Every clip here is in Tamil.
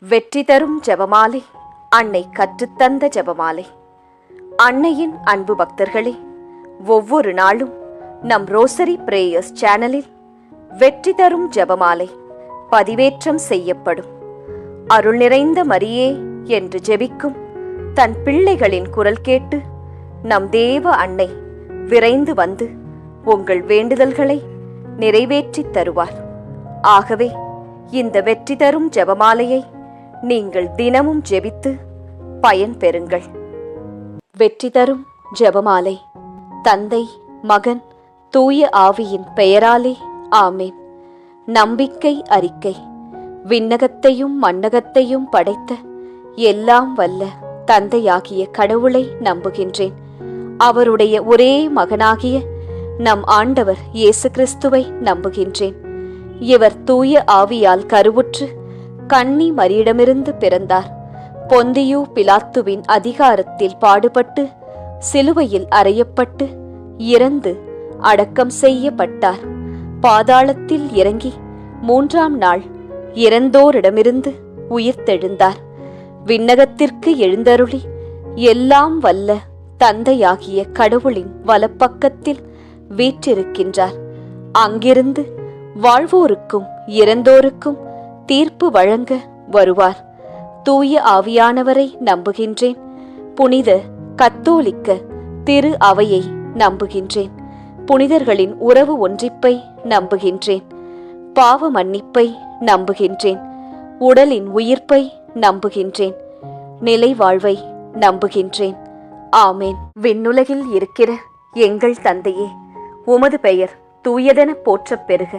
வெற்றி தரும் ஜெபமாலை, அன்னை கற்றுத்தந்த ஜெபமாலை. அன்னையின் அன்பு பக்தர்களே, ஒவ்வொரு நாளும் நம் ரோசரி பிரேயர்ஸ் சேனலில் வெற்றி தரும் ஜெபமாலை பதிவேற்றம் செய்யப்படும். அருள் நிறைந்த மரியே என்று ஜெபிக்கும் தன் பிள்ளைகளின் குரல் கேட்டு நம் தேவ அன்னை விரைந்து வந்து உங்கள் வேண்டுதல்களை நிறைவேற்றித் தருவார். ஆகவே இந்த வெற்றி தரும் ஜெபமாலையை நீங்கள் தினமும் ஜெபித்து பயன் பெறுங்கள். வெற்றி தரும் ஜெபமாலை. தந்தை, மகன், தூய ஆவியின் பெயராலே ஆமேன். நம்பிக்கை அறிக்கை. விண்ணகத்தையும் மண்ணகத்தையும் படைத்த எல்லாம் வல்ல தந்தையாகிய கடவுளை நம்புகின்றேன். அவருடைய ஒரே மகனாகிய நம் ஆண்டவர் இயேசு கிறிஸ்துவை நம்புகின்றேன். இவர் தூய ஆவியால் கருவுற்று கன்னி மரியிடமிருந்து பிறந்தார். பொந்தியு பிலாத்துவின் அதிகாரத்தில் பாடுபட்டு சிலுவையில் அறையப்பட்டு இறந்து அடக்கம் செய்யப்பட்டார். பாதாளத்தில் இறங்கி 3ஆம் நாள் இறந்தோரிடமிருந்து உயிர்த்தெழுந்தார். விண்ணகத்திற்கு எழுந்தருளி எல்லாம் வல்ல தந்தையாகிய கடவுளின் வலப்பக்கத்தில் வீற்றிருக்கின்றார். அங்கிருந்து வாழ்வோருக்கும் இறந்தோருக்கும் தீர்ப்பு வழங்க வருவார். தூய ஆவியானவரை நம்புகின்றேன். புனித கத்தோலிக்க திரு அவையை நம்புகின்றேன். புனிதர்களின் உறவு ஒன்றிப்பை நம்புகின்றேன். பாவ மன்னிப்பை நம்புகின்றேன். உடலின் உயிர்ப்பை நம்புகின்றேன். நிலை வாழ்வை நம்புகின்றேன். ஆமேன். விண்ணுலகில் இருக்கிற எங்கள் தந்தையே, உமது பெயர் தூயதென போற்றப் பெறுக.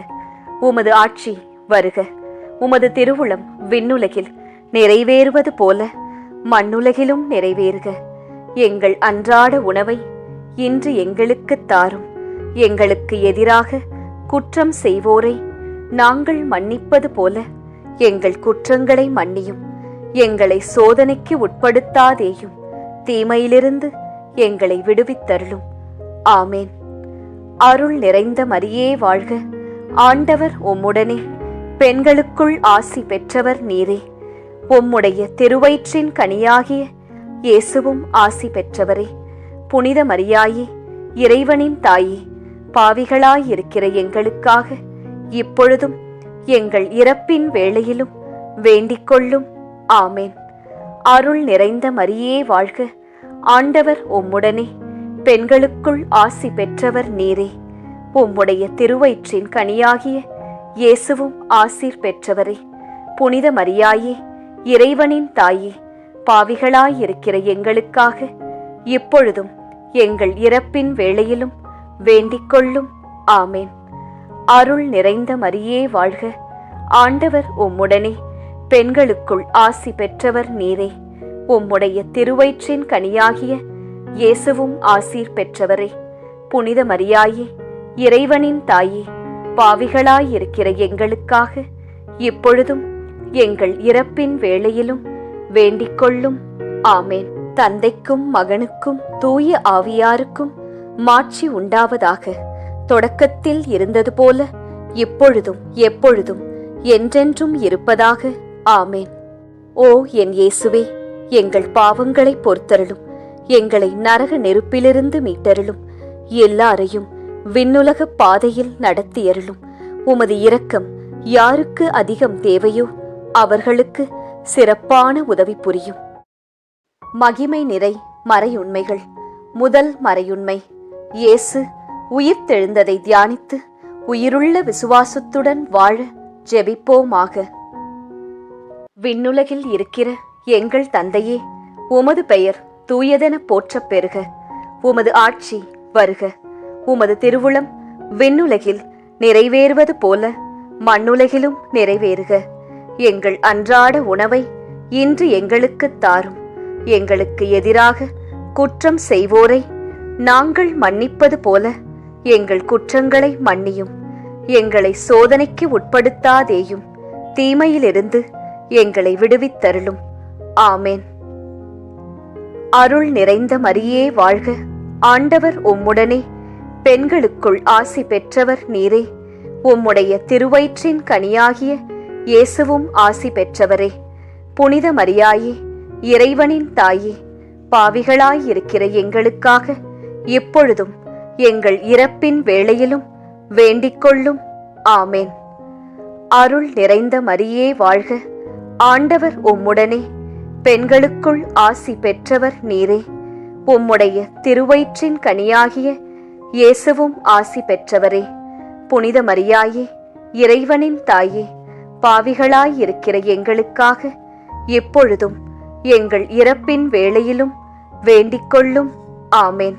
உமது ஆட்சி வருக. உமது திருவுளம் விண்ணுலகில் நிறைவேறுவது போல மண்ணுலகிலும் நிறைவேறுக. எங்கள் அன்றாட உணவை இன்று எங்களுக்குத் தாரும். எங்களுக்கு எதிராக குற்றம் செய்வோரை நாங்கள் மன்னிப்பது போல எங்கள் குற்றங்களை மன்னியும். எங்களை சோதனைக்கு உட்படுத்தாதேயும், தீமையிலிருந்து எங்களை விடுவித்தருளும். ஆமேன். அருள் நிறைந்த மரியே வாழ்க. ஆண்டவர் உம்முடனே. பெண்களுக்குள் ஆசி பெற்றவர் நீரே. உம்முடைய திருவயிற்றின் கனியாகிய இயேசுவும் ஆசி பெற்றவரே. புனித மரியாயே, இறைவனின் தாயே, பாவிகளாயிருக்கிற எங்களுக்காக இப்பொழுதும் எங்கள் இறப்பின் வேளையிலும் வேண்டிக் கொள்ளும். ஆமேன். அருள் நிறைந்த மரியே வாழ்க. ஆண்டவர் உம்முடனே. பெண்களுக்குள் ஆசி பெற்றவர் நீரே. உம்முடைய திருவயிற்றின் கனியாகிய இயேசுவும் ஆசீர் பெற்றவரே. புனித மரியாயே, இறைவனின் தாயே, பாவிகளாயிருக்கிற எங்களுக்காக இப்பொழுதும் எங்கள் இறப்பின் வேளையிலும் வேண்டிக் கொள்ளும். ஆமேன். அருள் நிறைந்த மரியே வாழ்க. ஆண்டவர் உம்முடனே. பெண்களுக்குள் ஆசி பெற்றவர் நீரே. உம்முடைய திருவயிற்றின் கனியாகிய இயேசுவும் ஆசீர் பெற்றவரே. புனித மரியாயே, இறைவனின் தாயே, பாவிகளாயிருக்கிற எங்களுக்காக இப்பொழுதும் எங்கள் இறப்பின் வேளையிலும் வேண்டிக் கொள்ளும். ஆமேன். தந்தைக்கும் மகனுக்கும் தூய ஆவியாருக்கும் மாட்சி உண்டாவதாக. தொடக்கத்தில் இருந்தது போல இப்பொழுதும் எப்பொழுதும் என்றென்றும் இருப்பதாக. ஆமேன். ஓ என் இயேசுவே, எங்கள் பாவங்களை பொறுத்தருளும். எங்களை நரக நெருப்பிலிருந்து மீட்டருளும். எல்லாரையும் விண்ணுலக பாதையில் நடத்தியருளும். உமது இரக்கம் யாருக்கு அதிகம் தேவையோ அவர்களுக்கு சிறப்பான உதவி புரியும். மகிமை நிறை மறையுண்மைகள். முதல் மறையுண்மை, இயேசு உயிர்த்தெழுந்ததை தியானித்து உயிருள்ள விசுவாசத்துடன் வாழ ஜெபிப்போமாக. விண்ணுலகில் இருக்கிற எங்கள் தந்தையே, உமது பெயர் தூயதென போற்றப் பெறுக. உமது ஆட்சி வருக. உமது திருவுளம் விண்ணுலகில் நிறைவேறுவது போல மண்ணுலகிலும் நிறைவேறுக. எங்கள் அன்றாட உணவை இன்று எங்களுக்குத் தாரும். எங்களுக்கு எதிராக குற்றம் செய்வோரை நாங்கள் மன்னிப்பது போல எங்கள் குற்றங்களை மன்னியும். எங்களை சோதனைக்கு உட்படுத்தாதேயும், தீமையிலிருந்து எங்களை விடுவித்தருளும். ஆமேன். அருள் நிறைந்த மரியே வாழ்க. ஆண்டவர் உம்முடனே. பெண்களுக்குள் ஆசி பெற்றவர் நீரே. உம்முடைய திருவயிற்றின் கனியாகிய இயேசுவும் ஆசி பெற்றவரே. புனித மரியாயே, இறைவனின் தாயே, பாவிகளாயிருக்கிற எங்களுக்காக இப்பொழுதும் எங்கள் இறப்பின் வேளையிலும் வேண்டிக்கொள்ளும். ஆமேன். அருள் நிறைந்த மரியே வாழ்க, ஆண்டவர் உம்முடனே, பெண்களுக்குள் ஆசி பெற்றவர் நீரே. உம்முடைய திருவயிற்றின் கனியாகிய இயேசுவும் ஆசி பெற்றவரே. புனித மரியாயே, இறைவனின் தாயே, பாவிகளாயிருக்கிற எங்களுக்காக இப்பொழுதும் எங்கள் இறப்பின் வேளையிலும் வேண்டிக்கொள்ளும். ஆமேன்.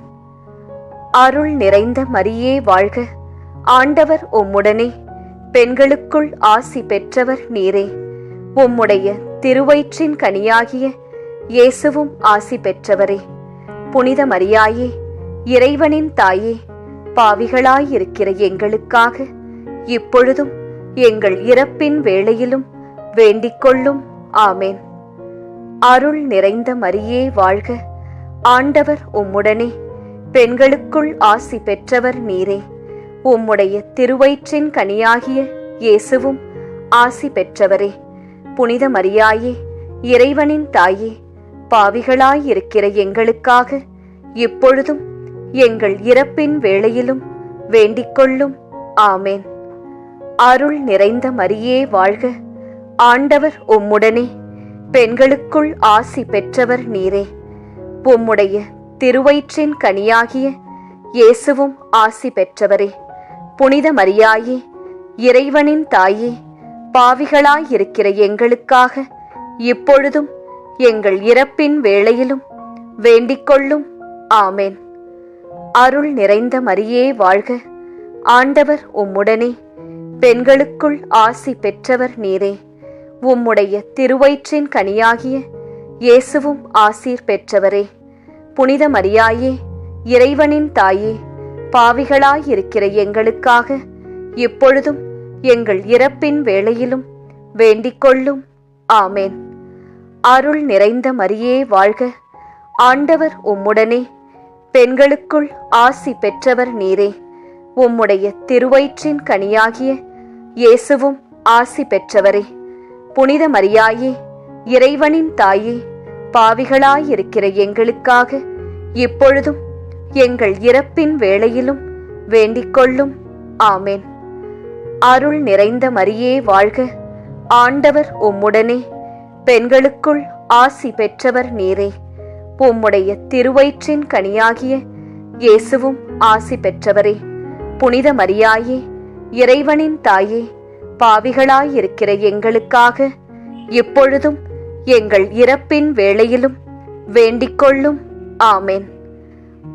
அருள் நிறைந்த மரியே வாழ்க, ஆண்டவர் உம்முடனே, பெண்களுக்குள் ஆசி பெற்றவர் நீரே. உம்முடைய திருவயிற்றின் கனியாகிய இயேசுவும் ஆசி பெற்றவரே. புனித மரியாயே, இறைவனின் தாயே, பாவிகளாயிருக்கிற எங்களுக்காக இப்பொழுதும் எங்கள் இறப்பின் வேளையிலும் வேண்டிக்கொள்ளும். ஆமேன். அருள் நிறைந்த மரியே வாழ்க, ஆண்டவர் உம்முடனே, பெண்களுக்குள் ஆசி பெற்றவர் நீரே. உம்முடைய திருவயிற்றின் கனியாகிய இயேசுவும் ஆசி பெற்றவரே. புனித மரியாயே, இறைவனின் தாயே, பாவிகளாயிருக்கிற எங்களுக்காக இப்பொழுதும் எங்கள் இறப்பின் வேளையிலும் வேண்டிக்கொள்ளும். ஆமேன். அருள் நிறைந்த மரியே வாழ்க, ஆண்டவர் உம்முடனே, பெண்களுக்குள் ஆசி பெற்றவர் நீரே. உம்முடைய திருவயிற்றின் கனியாகிய இயேசுவும் ஆசி பெற்றவரே. புனித மரியாயே, இறைவனின் தாயே, பாவிகளாயிருக்கிற எங்களுக்காக இப்பொழுதும் எங்கள் இறப்பின் வேளையிலும் வேண்டிக்கொள்ளும். ஆமேன். அருள் நிறைந்த மரியே வாழ்க, ஆண்டவர் உம்முடனே, பெண்களுக்குள் ஆசி பெற்றவர் நீரே. உம்முடைய திருவயிற்றின் கனியாகிய இயேசுவும் ஆசீர் பெற்றவரே. புனித மரியாயே, இறைவனின் தாயே, பாவிகளாயிருக்கிற எங்களுக்காக இப்பொழுதும் எங்கள் இறப்பின் வேளையிலும் வேண்டிக்கொள்ளும். ஆமேன். அருள் நிறைந்த மரியே வாழ்க, ஆண்டவர் உம்முடனே, பெண்களுக்குள் ஆசி பெற்றவர் நீரே. உம்முடைய திருவயிற்றின் கனியாகிய இயேசுவும் ஆசி பெற்றவரே. புனித மரியாயே, இறைவனின் தாயே, பாவிகளாயிருக்கிற எங்களுக்காக இப்பொழுதும் எங்கள் இறப்பின் வேளையிலும் வேண்டிக்கொள்ளும். ஆமேன். அருள் நிறைந்த மரியே வாழ்க, ஆண்டவர் உம்முடனே, பெண்களுக்குள் ஆசி பெற்றவர் நீரே. உம்முடைய திருவயிற்றின் கனியாகிய இயேசுவும் ஆசி பெற்றவரே. புனித மரியாயே, இறைவனின் தாயே, பாவிகளாயிருக்கிற எங்களுக்காக இப்பொழுதும் எங்கள் இறப்பின் வேளையிலும் வேண்டிக்கொள்ளும். ஆமேன்.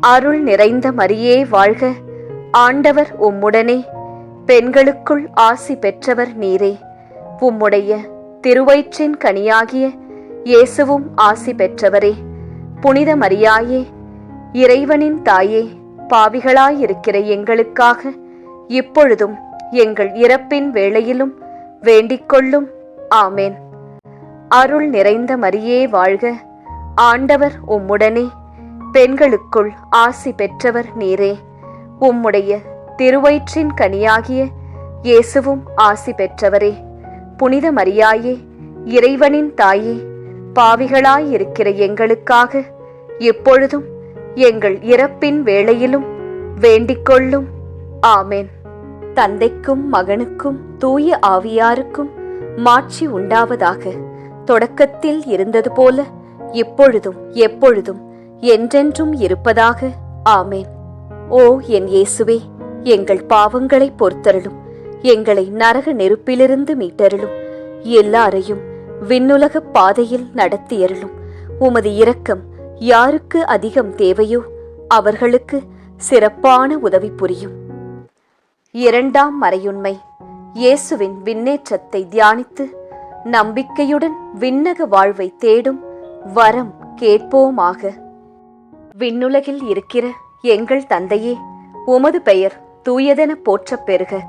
அருள் நிறைந்த மரியே வாழ்க, ஆண்டவர் உம்முடனே, பெண்களுக்குள் ஆசி பெற்றவர் நீரே. உம்முடைய திருவயிற்றின் கனியாகிய இயேசுவும் ஆசி பெற்றவரே. புனித மரியாயே, இறைவனின் தாயே, பாவிகளாயிருக்கிற எங்களுக்காக இப்பொழுதும் எங்கள் இறப்பின் வேளையிலும் வேண்டிக்கொள்ளும். ஆமேன். அருள் நிறைந்த மரியே வாழ்க, ஆண்டவர் உம்முடனே, பெண்களுக்குள் ஆசி பெற்றவர் நீரே. உம்முடைய திருவயிற்றின் கனியாகிய இயேசுவும் ஆசி பெற்றவரே. புனித மரியாயே, இறைவனின் தாயே, பாவிகளாயிருக்கிற எங்களுக்காக இப்பொழுதும் எங்கள் இறப்பின் வேளையிலும் வேண்டிக்கொள்ளும். ஆமேன். தந்தைக்கும் மகனுக்கும் தூய ஆவியாருக்கும் மாட்சி உண்டாவதாக. தொடக்கத்தில் இருந்தது போல இப்பொழுதும் எப்பொழுதும் என்றென்றும் இருப்பதாக. ஆமேன். ஓ என் இயேசுவே, எங்கள் பாவங்களை பொறுத்தருளும், எங்களை நரக நெருப்பிலிருந்து மீட்டருளும், எல்லாரையும் விண்ணுலக பாதையில் நடத்தியருளும். உமது இரக்கம் யாருக்கு அதிகம் தேவையோ அவர்களுக்கு சிறப்பான உதவி புரியும். இரண்டாம் மறையுண்மை. இயேசுவின் விண்ணேற்றத்தை தியானித்து நம்பிக்கையுடன் விண்ணக வாழ்வை தேடும் வரம் கேட்போமாக. விண்ணுலகில் இருக்கிற எங்கள் தந்தையே, உமது பெயர் தூயதென போற்றப் பெறுக.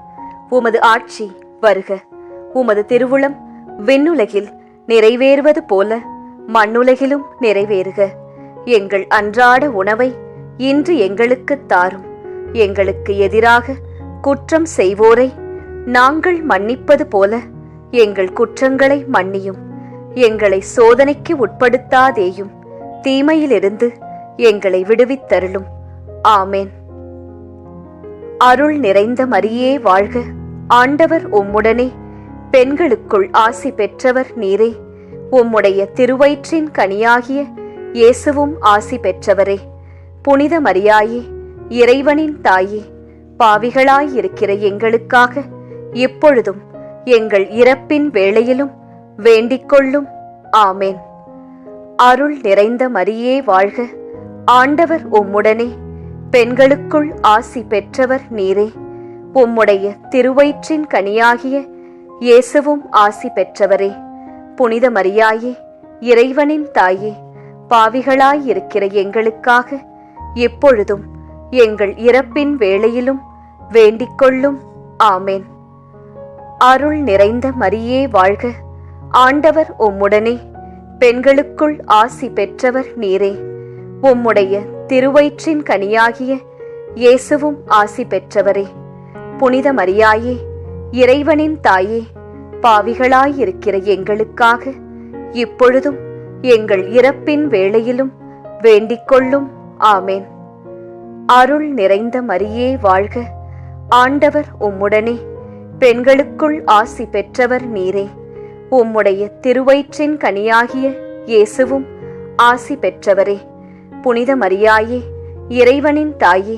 உமது ஆட்சி வருக. உமது திருவுளம் விண்ணுலகில் நிறைவேறுவது போல மண்ணுலகிலும் நிறைவேறுக. எங்கள் அன்றாட உணவை இன்று எங்களுக்குத் தாரும். எங்களுக்கு எதிராக குற்றம் செய்வோரை நாங்கள் மன்னிப்பது போல எங்கள் குற்றங்களை மன்னியும். எங்களை சோதனைக்கு உட்படுத்தாதேயும், தீமையிலிருந்து எங்களை விடுவித்தருளும். ஆமேன். அருள் நிறைந்த மரியே வாழ்க, ஆண்டவர் உம்முடனே, பெண்களுக்குள் ஆசி பெற்றவர் நீரே. உம்முடைய திருவயிற்றின் கனியாகிய இயேசுவும் ஆசி பெற்றவரே. புனித மரியாயே, இறைவனின் தாயே, பாவிகளாயிருக்கிற எங்களுக்காக இப்பொழுதும் எங்கள் இறப்பின் வேளையிலும் வேண்டிக்கொள்ளும். ஆமேன். அருள் நிறைந்த மரியே வாழ்க, ஆண்டவர் உம்முடனே, பெண்களுக்குள் ஆசி பெற்றவர் நீரே. உம்முடைய திருவயிற்றின் கனியாகிய இயேசுவும் ஆசி பெற்றவரே. புனித மரியாயே, இறைவனின் தாயே, பாவிகளாயிருக்கிற எங்களுக்காக இப்பொழுதும் எங்கள் இறப்பின் வேளையிலும் வேண்டிக்கொள்ளும். ஆமேன். அருள் நிறைந்த மரியே வாழ்க, ஆண்டவர் உம்முடனே, பெண்களுக்குள் ஆசி பெற்றவர் நீரே. உம்முடைய திருவயிற்றின் கனியாகிய இயேசுவும் ஆசி பெற்றவரே. புனித மரியாயே, இறைவனின் தாயே, பாவிகளாயிருக்கிற எங்களுக்காக இப்பொழுதும் எங்கள் இறப்பின் வேளையிலும் வேண்டிக்கொள்ளும். ஆமேன். அருள் நிறைந்த மரியே வாழ்க, ஆண்டவர் உம்முடனே, பெண்களுக்குள் ஆசி பெற்றவர் நீரே. உம்முடைய திருவயிற்றின் கனியாகிய இயேசுவும் ஆசி பெற்றவரே. புனித மரியாயே, இறைவனின் தாயே,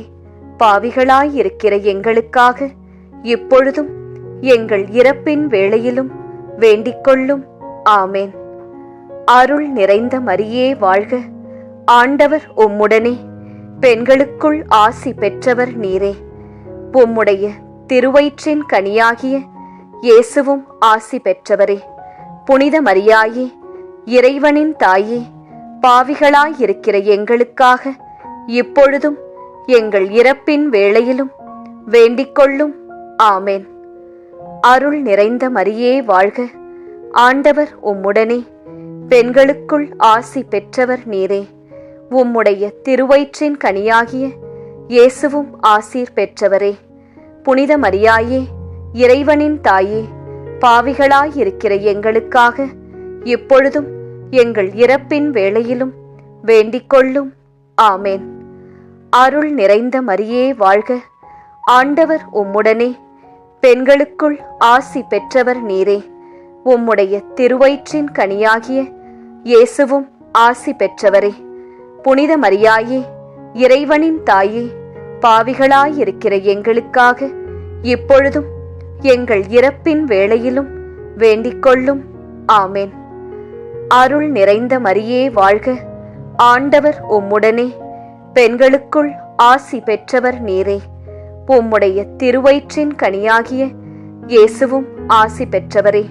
பாவிகளாயிருக்கிற எங்களுக்காக இப்பொழுதும் எங்கள் இறப்பின் வேளையிலும் வேண்டிக்கொள்ளும். ஆமேன். அருள் நிறைந்த மரியே வாழ்க, ஆண்டவர் உம்முடனே, பெண்களுக்குள் ஆசி பெற்றவர் நீரே. உம்முடைய திருவயிற்றின் கனியாகிய இயேசுவும் ஆசி பெற்றவரே. புனித மரியாயே, இறைவனின் தாயே, பாவிகளாயிருக்கிற எங்களுக்காக இப்பொழுதும் எங்கள் இறப்பின் வேளையிலும் வேண்டிக்கொள்ளும். ஆமேன். அருள் நிறைந்த மரியே வாழ்க, ஆண்டவர் உம்முடனே, பெண்களுக்குள் ஆசி பெற்றவர் நீரே. உம்முடைய திருவயிற்றின் கனியாகிய இயேசுவும் ஆசீர் பெற்றவரே. புனித மரியாயே, இறைவனின் தாயே, பாவிகளாயிருக்கிற எங்களுக்காக இப்பொழுதும் எங்கள் இறப்பின் வேளையிலும் வேண்டிக்கொள்ளும். ஆமேன். அருள் நிறைந்த மரியே வாழ்க, ஆண்டவர் உம்முடனே, பெண்களுக்குள் ஆசி பெற்றவர் நீரே. உம்முடைய திருவயிற்றின் கனியாகிய இயேசுவும் ஆசி பெற்றவரே. புனித மரியாயே, இறைவனின் தாயே, பாவிகளாயிருக்கிற எங்களுக்காக இப்பொழுதும் எங்கள் இறப்பின் வேளையிலும் வேண்டிக்கொள்ளும். ஆமேன். அருள் நிறைந்த மரியே வாழ்க, ஆண்டவர் உம்முடனே, பெண்களுக்குள் ஆசி பெற்றவர் நீரே. உம்முடைய திருவயிற்றின் கனியாகிய இயேசுவும் ஆசி பெற்றவரே.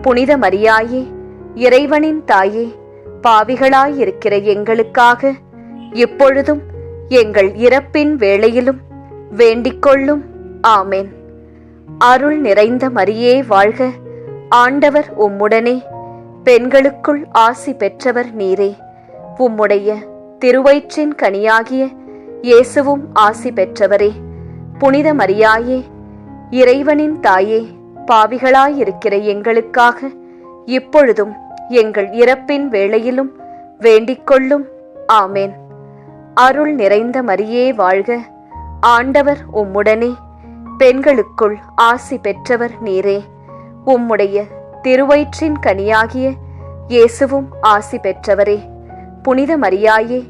புனித மரியாயே, இறைவனின் தாயே, பாவிகளாயிருக்கிற எங்களுக்காக இப்பொழுதும் எங்கள் இறப்பின் வேளையிலும் வேண்டிக்கொள்ளும். ஆமேன். அருள் நிறைந்த மரியே வாழ்க, ஆண்டவர் உம்முடனே, பெண்களுக்குள் ஆசி பெற்றவர் நீரே. உம்முடைய திருவயிற்றின் கனியாகிய இயேசுவும் ஆசி பெற்றவரே. புனித மரியாயே, இறைவனின் தாயே, பாவிகளாயிருக்கிற எங்களுக்காக இப்பொழுதும் எங்கள் இறப்பின் வேளையிலும் வேண்டிக்கொள்ளும். ஆமேன். அருள் நிறைந்த மரியே வாழ்க, ஆண்டவர் உம்முடனே, பெண்களுக்குள் ஆசி பெற்றவர் நீரே. உம்முடைய திருவயிற்றின் கனியாகிய இயேசுவும் ஆசி பெற்றவரே. புனித மரியாயே,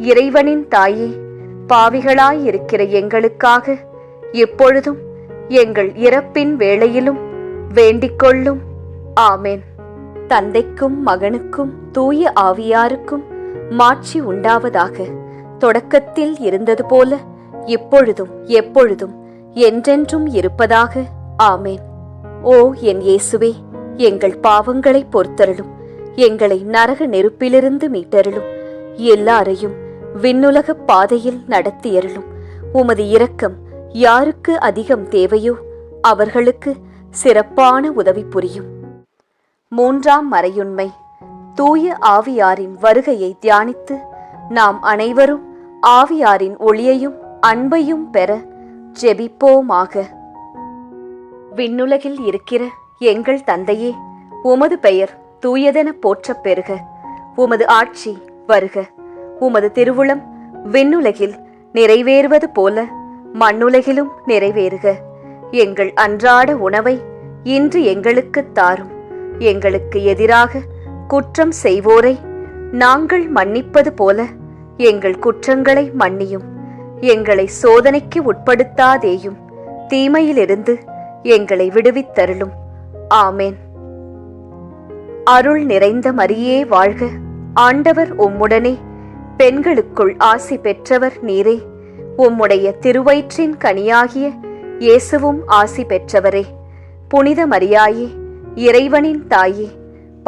இறைவனின் தாயே, பாவிகளாயிருக்கிற எங்களுக்காக இப்பொழுதும் எங்கள் இறப்பின் வேளையிலும் வேண்டிக்கொள்ளும். ஆமேன். தந்தைக்கும் மகனுக்கும் தூய ஆவியாருக்கும் மாட்சி உண்டாவதாக. தொடக்கத்தில் இருந்தது போல இப்பொழுதும் எப்பொழுதும் என்றென்றும் இருப்பதாக. ஆமேன். ஓ என் இயேசுவே, எங்கள் பாவங்களை பொறுத்தருளும், எங்களை நரக நெருப்பிலிருந்து மீட்டருளும், எல்லாரையும் விண்ணுலக பாதையில் நடத்தியருளும். உமது இரக்கம் யாருக்கு அதிகம் தேவையோ அவர்களுக்கு சிறப்பான உதவி புரியும். மூன்றாம் மறையுண்மை. தூய ஆவியாரின் வருகையை தியானித்து நாம் அனைவரும் ஆவியாரின் ஒளியையும் அன்பையும் பெற ஜெபிப்போமாக. விண்ணுலகில் இருக்கிற எங்கள் தந்தையே, உமது பெயர் தூயதென போற்றப் பெறுக. உமது ஆட்சி வருக. உமது திருவுளம் விண்ணுலகில் நிறைவேறுவது போல மண்ணுலகிலும் நிறைவேறுக. எங்கள் அன்றாட உணவை இன்று எங்களுக்குத் தாரும். எங்களுக்கு எதிராக குற்றம் செய்வோரை நாங்கள் மன்னிப்பது போல எங்கள் குற்றங்களை மன்னியும். எங்களை சோதனைக்கு உட்படுத்தாதேயும், தீமையிலிருந்து எங்களை விடுவித்தருளும். ஆமேன். அருள் நிறைந்த மரியே வாழ்க. ஆண்டவர் உம்முடனே, பெண்களுக்குள் ஆசி பெற்றவர் நீரே. உம்முடைய திருவயிற்றின் கனியாகிய இயேசுவும் ஆசி பெற்றவரே. புனித மரியாயே, இறைவனின் தாயே,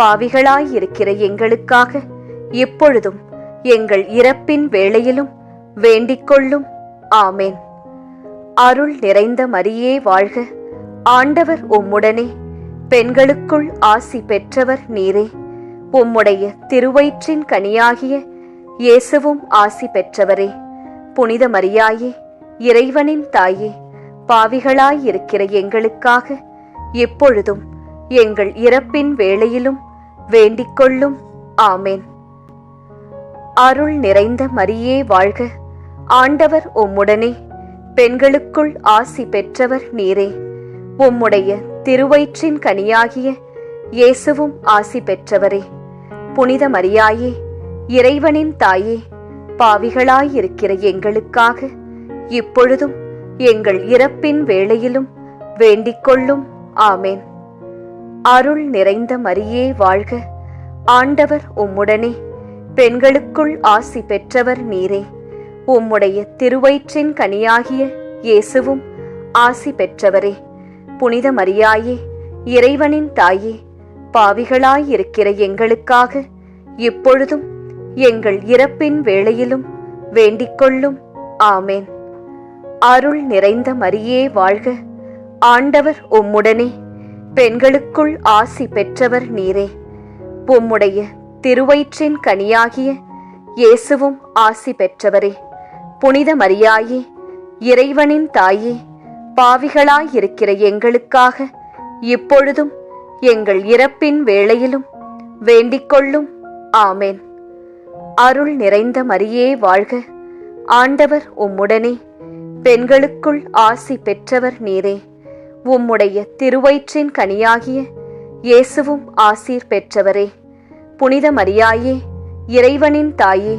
பாவிகளாயிருக்கிற எங்களுக்காக இப்பொழுதும் எங்கள் இறப்பின் வேளையிலும் வேண்டிக்கொள்ளும். ஆமேன். அருள் நிறைந்த மரியே வாழ்க. ஆண்டவர் உம்முடனே, பெண்களுக்குள் ஆசி பெற்றவர் நீரே. உம்முடைய திருவயிற்றின் கனியாகிய இயேசுவும் ஆசி பெற்றவரே. புனித மரியாயே, இறைவனின் தாயே, பாவிகளாயிருக்கிற எங்களுக்காக இப்பொழுதும் எங்கள் இறப்பின் வேளையிலும் வேண்டிக்கொள்ளும். ஆமேன். அருள் நிறைந்த மரியே வாழ்க. ஆண்டவர் உம்முடனே, பெண்களுக்குள் ஆசி பெற்றவர் நீரே. உம்முடைய திருவயிற்றின் கனியாகிய இயேசுவும் ஆசி பெற்றவரே. புனித மரியாயே, இறைவனின் தாயே, பாவிகளாயிருக்கிற எங்களுக்காக இப்பொழுதும் எங்கள் இறப்பின் வேளையிலும் வேண்டிக்கொள்ளும். ஆமேன். அருள் நிறைந்த மரியே வாழ்க. ஆண்டவர் உம்முடனே, பெண்களுக்குள் ஆசி பெற்றவர் நீரே. உம்முடைய திருவயிற்றின் கனியாகிய இயேசுவும் ஆசி பெற்றவரே. புனித மரியாயே, இறைவனின் தாயே, பாவிகளாயிருக்கிற எங்களுக்காக இப்பொழுதும் எங்கள் இறப்பின் வேளையிலும் வேண்டிக்கொள்ளும். ஆமேன். அருள் நிறைந்த மரியே வாழ்க. ஆண்டவர் உம்முடனே, பெண்களுக்குள் ஆசி பெற்றவர் நீரே. உம்முடைய திருவயிற்றின் கனியாகிய இயேசுவும் ஆசி பெற்றவரே. புனித மரியாயே, இறைவனின் தாயே, பாவிகளாயிருக்கிற எங்களுக்காக இப்பொழுதும் எங்கள் இறப்பின் வேளையிலும் வேண்டிக்கொள்ளும். ஆமேன். அருள் நிறைந்த மரியே வாழ்க. ஆண்டவர் உம்முடனே, பெண்களுக்குள் ஆசி பெற்றவர் நீரே. உம்முடைய திருவயிற்றின் கனியாகிய இயேசுவும் ஆசீர் பெற்றவரே. புனித மரியாயே, இறைவனின் தாயே,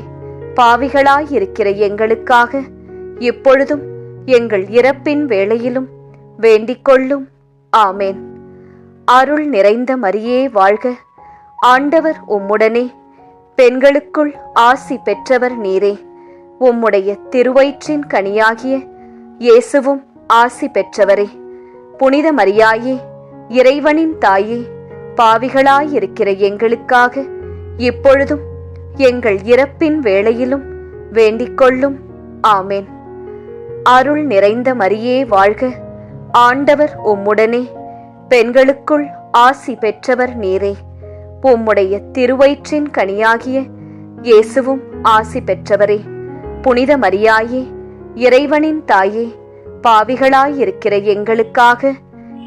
பாவிகளாயிருக்கிற எங்களுக்காக இப்பொழுதும் எங்கள் இறப்பின் வேளையிலும் வேண்டிக்கொள்ளும். ஆமேன். அருள் நிறைந்த மரியே வாழ்க. ஆண்டவர் உம்முடனே, பெண்களுக்குள் ஆசி பெற்றவர் நீரே. உம்முடைய திருவயிற்றின் கனியாகிய இயேசுவும் ஆசி பெற்றவரே. புனித மரியாயே, இறைவனின் தாயே, பாவிகளாயிருக்கிற எங்களுக்காக இப்பொழுதும் எங்கள் இறப்பின் வேளையிலும் வேண்டிக்கொள்ளும். ஆமேன். அருள் நிறைந்த மரியே வாழ்க. ஆண்டவர் உம்முடனே, பெண்களுக்குள் ஆசி பெற்றவர் நீரே. உம்முடைய திருவயிற்றின் கனியாகிய இயேசுவும் ஆசி பெற்றவரே. புனித மரியாயே, இறைவனின் தாயே, பாவிகளாயிருக்கிற எங்களுக்காக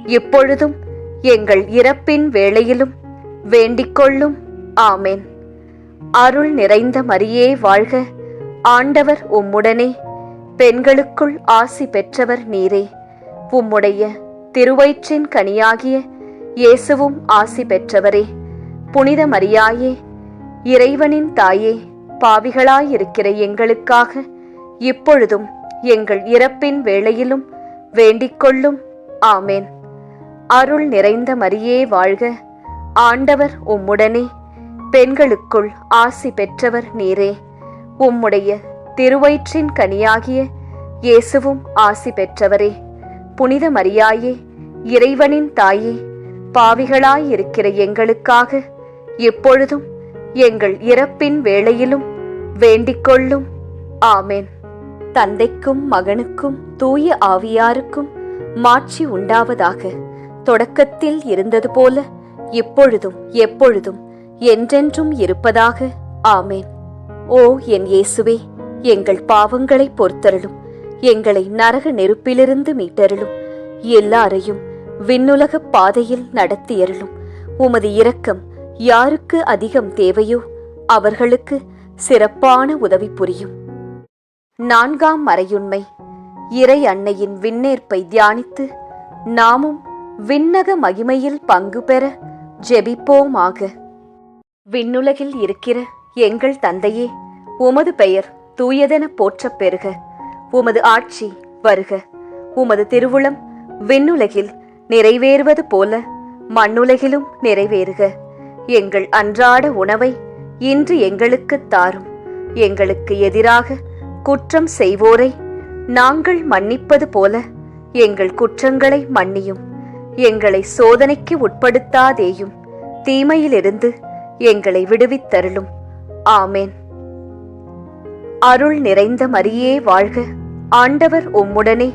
இப்பொழுதும் எங்கள் இறப்பின் வேளையிலும் வேண்டிக்கொள்ளும். ஆமேன். அருள் நிறைந்த மரியே வாழ்க. ஆண்டவர் உம்முடனே, பெண்களுக்குள் ஆசி பெற்றவர் நீரே. உம்முடைய திருவயிற்றின் கனியாகிய இயேசுவும் ஆசி பெற்றவரே. புனித மரியாயே, இறைவனின் தாயே, பாவிகளாயிருக்கிற எங்களுக்காக இப்பொழுதும் எங்கள் இறப்பின் வேளையிலும் வேண்டிக்கொள்ளும். ஆமேன். அருள் நிறைந்த மரியே வாழ்க. ஆண்டவர் உம்முடனே, பெண்களுக்குள் ஆசி பெற்றவர் நீரே. உம்முடைய திருவயிற்றின் கனியாகிய இயேசுவும் ஆசி பெற்றவரே. புனித மரியாயே, இறைவனின் தாயே, பாவிகளாயிருக்கிற எங்களுக்காக எப்பொழுதும் எங்கள் இறப்பின் வேளையிலும் வேண்டிக்கொள்ளும். ஆமேன். தந்தைக்கும் மகனுக்கும் தூய ஆவியாருக்கும் மாட்சி உண்டாவதாக. தொடக்கத்தில் இருந்தது போல இப்பொழுதும் எப்பொழுதும் என்றென்றும் இருப்பதாக. ஆமேன். ஓ என் இயேசுவே, எங்கள் பாவங்களை பொறுத்தருளும். எங்களை நரக நெருப்பிலிருந்து மீட்டருளும். எல்லாரையும் விண்ணுலக பாதையில் நடத்தியருளும். உமது இரக்கம் யாருக்கு அதிகம் தேவையோ அவர்களுக்கு சிறப்பான உதவி புரியும். 4ஆம் மறையுண்மை. இறை அன்னையின் விண்ணேற்பை தியானித்து நாமும் விண்ணக மகிமையில் பங்கு பெற ஜெபிப்போமாக. விண்ணுலகில் இருக்கிற எங்கள் தந்தையே, உமது பெயர் தூயதென போற்றப் பெறுக. உமது ஆட்சி வருக. உமது திருவுளம் விண்ணுலகில் நிறைவேறுவது போல மண்ணுலகிலும் நிறைவேறுக. எங்கள் அன்றாட உணவை இன்று எங்களுக்குத் தாரும். எங்களுக்கு எதிராக குற்றம் செய்வோரை நாங்கள் மன்னிப்பது போல எங்கள் குற்றங்களை மன்னியும். எங்களை சோதனைக்கு உட்படுத்தாதேயும், தீமையிலிருந்து எங்களை விடுவித்தருளும். ஆமேன். அருள் நிறைந்த மரியே வாழ்க. ஆண்டவர் உம்முடனே,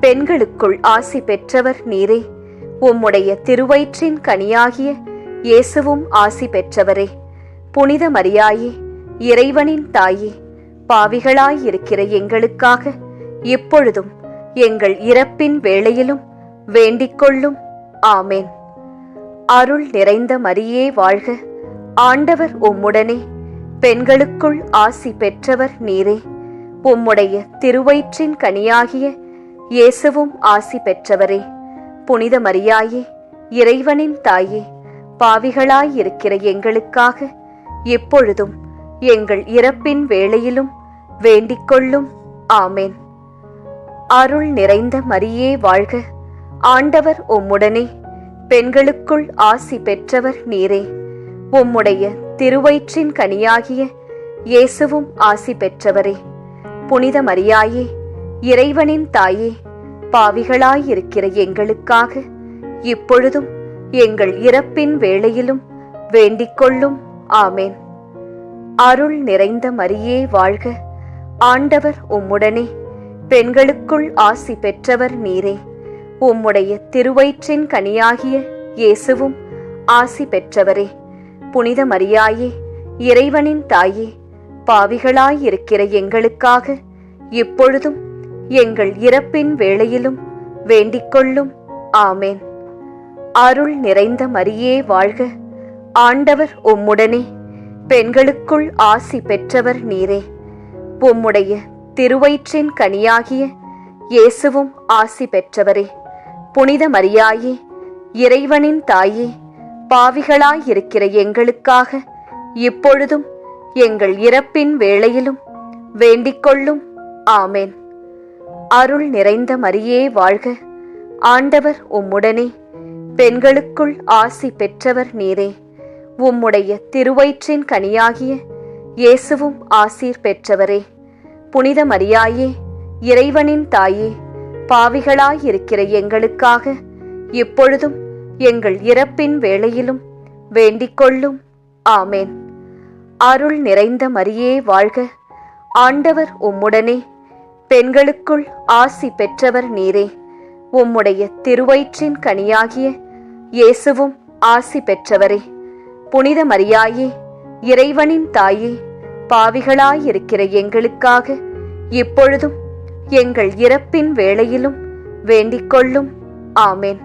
பெண்களுக்குள் ஆசி பெற்றவர் நீரே. உம்முடைய திருவயிற்றின் கனியாகிய இயேசுவும் ஆசி பெற்றவரே. புனித மரியாயே, இறைவனின் தாயே, பாவிகளாயிருக்கிற எங்களுக்காக இப்பொழுதும் எங்கள் இறப்பின் வேளையிலும் வேண்டிக்கொள்ளும். ஆமேன். அருள் நிறைந்த மரியே வாழ்க. ஆண்டவர் உம்முடனே, பெண்களுக்குள் ஆசி பெற்றவர் நீரே. உம்முடைய திருவயிற்றின் கனியாகிய இயேசுவும் ஆசி பெற்றவரே. புனித மரியாயே, இறைவனின் தாயே, பாவிகளாயிருக்கிற எங்களுக்காக இப்பொழுதும் எங்கள் இறப்பின் வேளையிலும் வேண்டிக்கொள்ளும். ஆமேன். அருள் நிறைந்த மரியே வாழ்க. ஆண்டவர் உம்முடனே, பெண்களுக்குள் ஆசி பெற்றவர் நீரே. உம்முடைய திருவயிற்றின் கனியாகிய இயேசுவும் ஆசி பெற்றவரே. புனித மரியாயே, இறைவனின் தாயே, பாவிகளாயிருக்கிற எங்களுக்காக இப்பொழுதும் எங்கள் இறப்பின் வேளையிலும் வேண்டிக்கொள்ளும். ஆமேன். அருள் நிறைந்த மரியே வாழ்க. ஆண்டவர் உம்முடனே, பெண்களுக்குள் ஆசி பெற்றவர் நீரே. உம்முடைய திருவயிற்றின் கனியாகிய இயேசுவும் ஆசி பெற்றவரே. புனித மரியாயே, இறைவனின் தாயே, பாவிகளாயிருக்கிற எங்களுக்காக இப்பொழுதும் எங்கள் இறப்பின் வேளையிலும் வேண்டிக்கொள்ளும். ஆமேன். அருள் நிறைந்த மரியே வாழ்க. ஆண்டவர் உம்முடனே, பெண்களுக்குள் ஆசி பெற்றவர் நீரே. உம்முடைய திருவயிற்றின் கனியாகிய இயேசுவும் ஆசி பெற்றவரே. புனித மரியாயே, இறைவனின் தாயே, பாவிகளாயிருக்கிற எங்களுக்காக இப்பொழுதும் எங்கள் இறப்பின் வேளையிலும் வேண்டிக்கொள்ளும். ஆமேன். அருள் நிறைந்த மரியே வாழ்க. ஆண்டவர் உம்முடனே, பெண்களுக்குள் ஆசி பெற்றவர் நீரே. உம்முடைய திருவயிற்றின் கனியாகிய இயேசுவும் ஆசீர் பெற்றவரே. புனித மரியாயே, இறைவனின் தாயே, பாவிகளாயிருக்கிற எங்களுக்காக இப்பொழுதும் எங்கள் இறப்பின் வேளையிலும் வேண்டிக்கொள்ளும். ஆமேன். அருள் நிறைந்த மரியே வாழ்க. ஆண்டவர் உம்முடனே, பெண்களுக்குள் ஆசி பெற்றவர் நீரே. உம்முடைய திருவயிற்றின் கனியாகிய இயேசுவும் ஆசி பெற்றவரே. புனித மரியாயே, இறைவனின் தாயே, பாவிகளாயிருக்கிற எங்களுக்காக இப்பொழுதும் எங்கள் இறப்பின் வேளையிலும் வேண்டிக்கொள்ளும். ஆமேன்.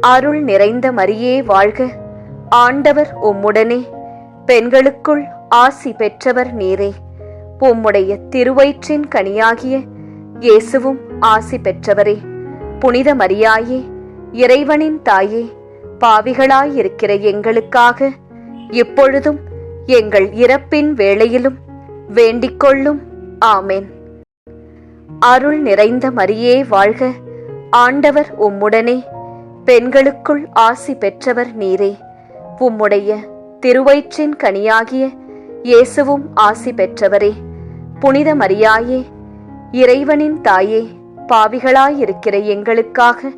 அருள் நிறைந்த மரியே வாழ்க. ஆண்டவர் உம்முடனே, பெண்களுக்குள் ஆசி பெற்றவர் நீரே. உம்முடைய திருவயிற்றின் கனியாகிய இயேசுவும் ஆசி பெற்றவரே. புனித மரியாயே, இறைவனின் தாயே, பாவிகளாயிருக்கிற எங்களுக்காக இப்பொழுதும் எங்கள் இறப்பின் வேளையிலும் வேண்டிக்கொள்ளும். ஆமேன். அருள் நிறைந்த மரியே வாழ்க. ஆண்டவர் உம்முடனே, பெண்களுக்குள் ஆசி பெற்றவர் நீரே. உம்முடைய திருவயிற்றின் கனியாகிய இயேசுவும் ஆசி பெற்றவரே. புனித மரியாயே, இறைவனின் தாயே, பாவிகளாயிருக்கிற எங்களுக்காக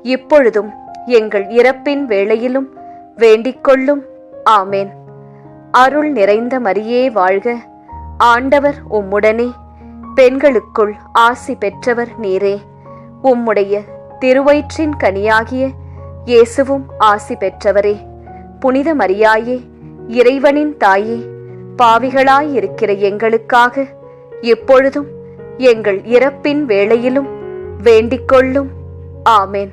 இப்பொழுதும் எங்கள் இறப்பின் வேளையிலும் வேண்டிக்கொள்ளும். ஆமேன். அருள் நிறைந்த மரியே வாழ்க. ஆண்டவர் உம்முடனே, பெண்களுக்குள் ஆசி பெற்றவர் நீரே. உம்முடைய திருவயிற்றின் கனியாகிய இயேசுவும் ஆசி பெற்றவரே. புனித மரியாயே, இறைவனின் தாயே, பாவிகளாயிருக்கிற எங்களுக்காக எப்பொழுதும் எங்கள் இறப்பின் வேளையிலும் வேண்டிக்கொள்ளும். ஆமேன்.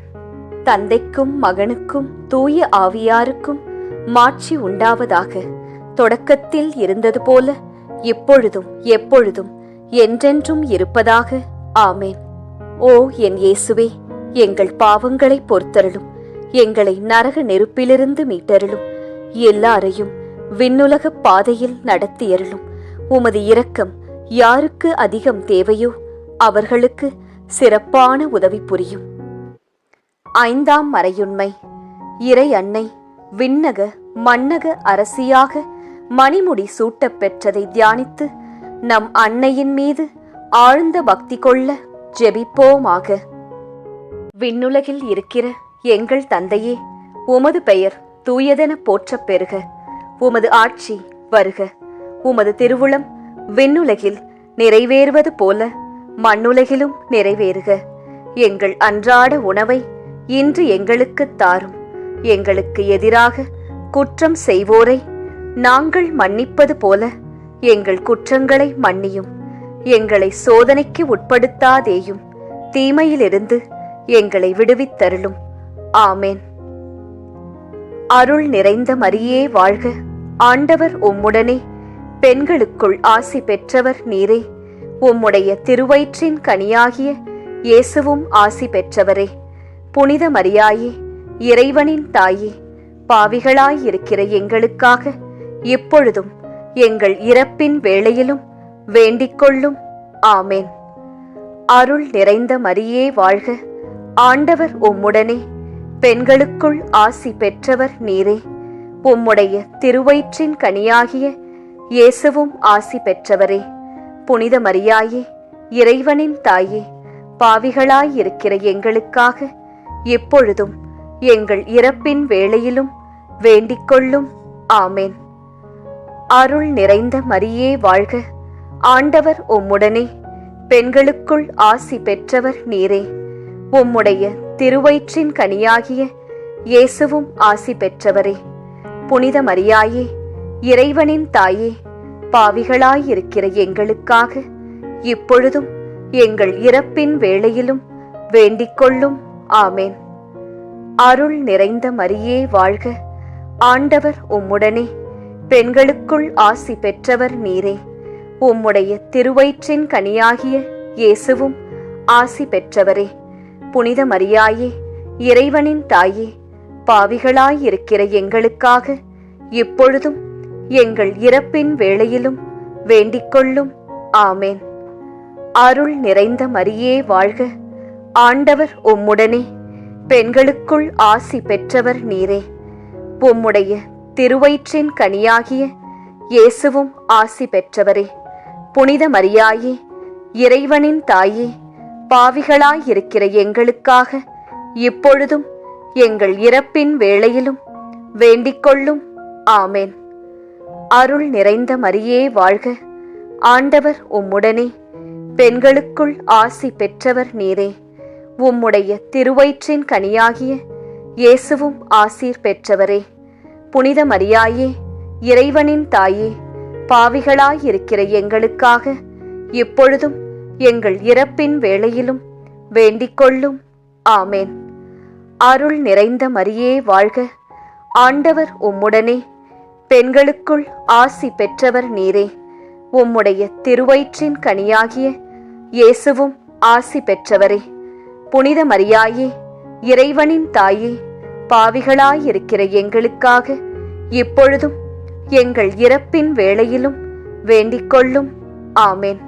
தந்தைக்கும் மகனுக்கும் தூய ஆவியாருக்கும் மாட்சி உண்டாவதாக. தொடக்கத்தில் இருந்தது போல இப்பொழுதும் எப்பொழுதும் என்றென்றும் இருப்பதாக. ஆமேன். ஓ என் இயேசுவே, எங்கள் பாவங்களை பொறுத்தருளும். எங்களை நரக நெருப்பிலிருந்து மீட்டருளும். எல்லாரையும் விண்ணுலக பாதையில் நடத்தியருளும். உமது இரக்கம் யாருக்கு அதிகம் தேவையோ அவர்களுக்கு சிறப்பான உதவி புரியும். 5ஆம் மறையுண்மை. இறை அன்னை விண்ணக மன்னக அரசியாக மணிமுடி சூட்டப் பெற்றதை தியானித்து நம் அன்னையின் மீது ஆழ்ந்த பக்தி கொள்ள ஜெபிப்போமாக. விண்ணுலகில் இருக்கிற எங்கள் தந்தையே, உமது பெயர் தூயதென போற்றப் பெறுக. உமது ஆட்சி வருக. உமது திருவுளம் விண்ணுலகில் நிறைவேறுவது போல மண்ணுலகிலும் நிறைவேறுக. எங்கள் அன்றாட உணவை இன்று எங்களுக்கு தாரும். எங்களுக்கு எதிராக குற்றம் செய்வோரை நாங்கள் மன்னிப்பது போல எங்கள் குற்றங்களை மன்னியும். எங்களை சோதனைக்கு உட்படுத்தாதேயும், தீமையிலிருந்து எங்களை விடுவித்தருளும். ஆமேன். அருள் நிறைந்த மரியே வாழ்க. ஆண்டவர் உம்முடனே, பெண்களுக்குள் ஆசி பெற்றவர் நீரே. உம்முடைய திருவயிற்றின் கனியாகிய இயேசுவும் ஆசி பெற்றவரே. புனித மரியாயே, இறைவனின் தாயே, பாவிகளாயிருக்கிற எங்களுக்காக இப்பொழுதும் எங்கள் இறப்பின் வேளையிலும் வேண்டிக்கொள்ளும். ஆமேன். அருள் நிறைந்த மரியே வாழ்க. ஆண்டவர் உம்முடனே, பெண்களுக்குள் ஆசி பெற்றவர் நீரே. உம்முடைய திருவயிற்றின் கனியாகிய இயேசுவும் ஆசி பெற்றவரே. புனித மரியாயே, இறைவனின் தாயே, பாவிகளாயிருக்கிற எங்களுக்காக இப்பொழுதும் எங்கள் இறப்பின் வேளையிலும் வேண்டிக்கொள்ளும். ஆமேன். அருள் நிறைந்த மரியே வாழ்க. ஆண்டவர் உம்முடனே, பெண்களுக்குள் ஆசி பெற்றவர் நீரே. உம்முடைய திருவயிற்றின் கனியாகிய இயேசுவும் ஆசி பெற்றவரே. புனித மரியாயே, இறைவனின் தாயே, பாவிகளாயிருக்கிற எங்களுக்காக இப்பொழுதும் எங்கள் இறப்பின் வேளையிலும் வேண்டிக்கொள்ளும். ஆமேன். அருள் நிறைந்த மரியே வாழ்க. ஆண்டவர் உம்முடனே, பெண்களுக்குள் ஆசி பெற்றவர் நீரே. உம்முடைய திருவயிற்றின் கனியாகிய இயேசுவும் ஆசி பெற்றவரே. புனித மரியாயே, இறைவனின் தாயே, பாவிகளாயிருக்கிற எங்களுக்காக இப்பொழுதும் எங்கள் இறப்பின் வேளையிலும் வேண்டிக்கொள்ளும். ஆமேன். அருள் நிறைந்த மரியே வாழ்க. ஆண்டவர் உம்முடனே, பெண்களுக்குள் ஆசி பெற்றவர் நீரே. உம்முடைய திருவயிற்றின் கனியாகிய இயேசுவும் ஆசி பெற்றவரே. புனித மரியாயே, இறைவனின் தாயே, பாவிகளாயிருக்கிற எங்களுக்காக இப்பொழுதும் எங்கள் இறப்பின் வேளையிலும் வேண்டிக்கொள்ளும். ஆமேன். அருள் நிறைந்த மரியே வாழ்க. ஆண்டவர் உம்முடனே, பெண்களுக்குள் ஆசி பெற்றவர் நீரே. உம்முடைய திருவயிற்றின் கனியாகிய இயேசுவும் ஆசீர் பெற்றவரே. புனித மரியாயே, இறைவனின் தாயே, பாவிகளாயிருக்கிற எங்களுக்காக இப்பொழுதும் எங்கள் இறப்பின் வேளையிலும் வேண்டிக்கொள்ளும். ஆமேன். அருள் நிறைந்த மரியே வாழ்க. ஆண்டவர் உம்முடனே, பெண்களுக்குள் ஆசி பெற்றவர் நீரே. உம்முடைய திருவயிற்றின் கனியாகிய இயேசுவும் ஆசி பெற்றவரே. புனித மரியாயே, இறைவனின் தாயே, பாவிகளாயிருக்கிற எங்களுக்காக இப்பொழுதும் எங்கள் இறப்பின் வேளையிலும் வேண்டிக்கொள்ளும். ஆமேன்.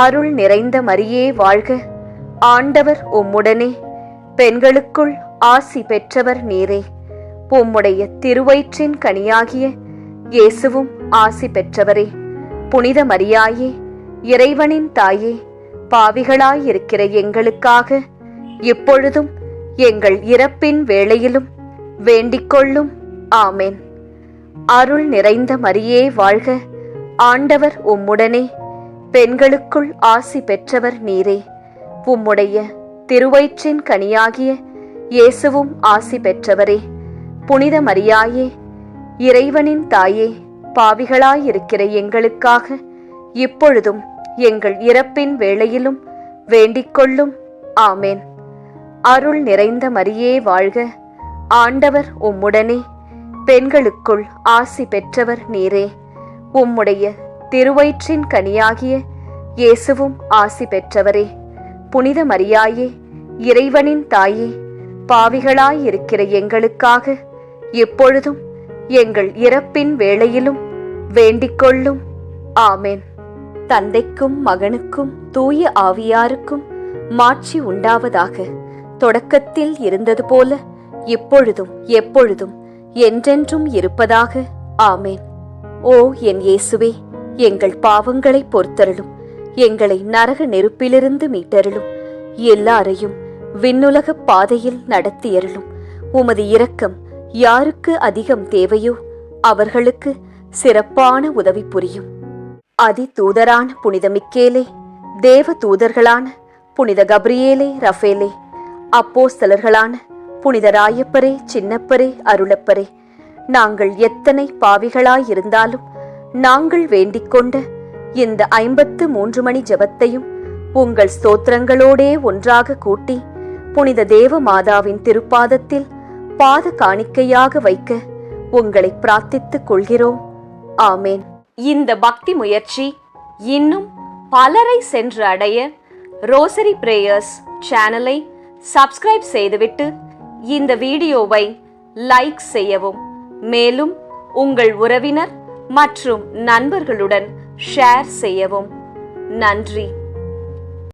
அருள் நிறைந்த மரியே வாழ்க. ஆண்டவர் உம்முடனே, பெண்களுக்குள் ஆசி பெற்றவர் நீரே. உம்முடைய திருவயிற்றின் கனியாகிய இயேசுவும் ஆசி பெற்றவரே. புனித மரியாயே, இறைவனின் தாயே, பாவிகளாயிருக்கிற எங்களுக்காக இப்பொழுதும் எங்கள் இறப்பின் வேளையிலும் வேண்டிக்கொள்ளும். ஆமேன். அருள் நிறைந்த மரியே வாழ்க. ஆண்டவர் உம்முடனே, பெண்களுக்குள் ஆசி பெற்றவர் நீரே. உம்முடைய திருவயிற்றின் கனியாகிய இயேசுவும் ஆசி பெற்றவரே. புனித மரியாயே, இறைவனின் தாயே, பாவிகளாயிருக்கிற எங்களுக்காக இப்பொழுதும் எங்கள் இறப்பின் வேளையிலும் வேண்டிக்கொள்ளும். ஆமேன். அருள் நிறைந்த மரியே வாழ்க. ஆண்டவர் உம்முடனே, பெண்களுக்குள் ஆசி பெற்றவர் நீரே. உம்முடைய திருவயிற்றின் கனியாகிய இயேசுவும் ஆசி பெற்றவரே. புனித மரியாயே, இறைவனின் தாயே, பாவிகளாயிருக்கிற எங்களுக்காக எப்பொழுதும் எங்கள் இறப்பின் வேளையிலும் வேண்டிக்கொள்ளும். ஆமென். தந்தைக்கும் மகனுக்கும் தூய ஆவியாருக்கும் மாட்சி உண்டாவதாக. தொடக்கத்தில் இருந்தது போல இப்பொழுதும் எப்பொழுதும் என்றென்றும் இருப்பதாக. ஆமென். ஓ என் இயேசுவே, எங்கள் பாவங்களை பொறுத்தருளும். எங்களை நரக நெருப்பிலிருந்து மீட்டருளும். எல்லாரையும் விண்ணுலக பாதையில் நடத்தியருளும். உமது இரக்கம் யாருக்கு அதிகம் தேவையோ அவர்களுக்கு சிறப்பான உதவி புரியும். அதி தூதரான புனித மிக்கேலே, தேவ தூதர்களான புனித கப்ரியேலே, ரஃபேலே, அப்போஸ்தலர்களான புனித ராயப்பரே, சின்னப்பரே, அருளப்பரே, நாங்கள் எத்தனை பாவிகளாயிருந்தாலும் நாங்கள் வேண்டிக்கொண்ட இந்த 53 மணி ஜெபத்தையும் உங்கள் ஸ்தோத்திரங்களோடே ஒன்றாக கூட்டி புனித தேவ மாதாவின் திருப்பாதத்தில் பாத காணிக்கையாக வைக்க உங்களை பிரார்த்தித்துக் கொள்கிறோம். ஆமேன். இந்த பக்தி முயற்சி இன்னும் பலரை சென்று அடைய ரோசரி பிரேயர்ஸ் சேனலை சப்ஸ்கிரைப் செய்துவிட்டு இந்த வீடியோவை லைக் செய்யவும். மேலும் உங்கள் உறவினர் மற்றும் நண்பர்களுடன் ஷேர் செய்யவும். நன்றி.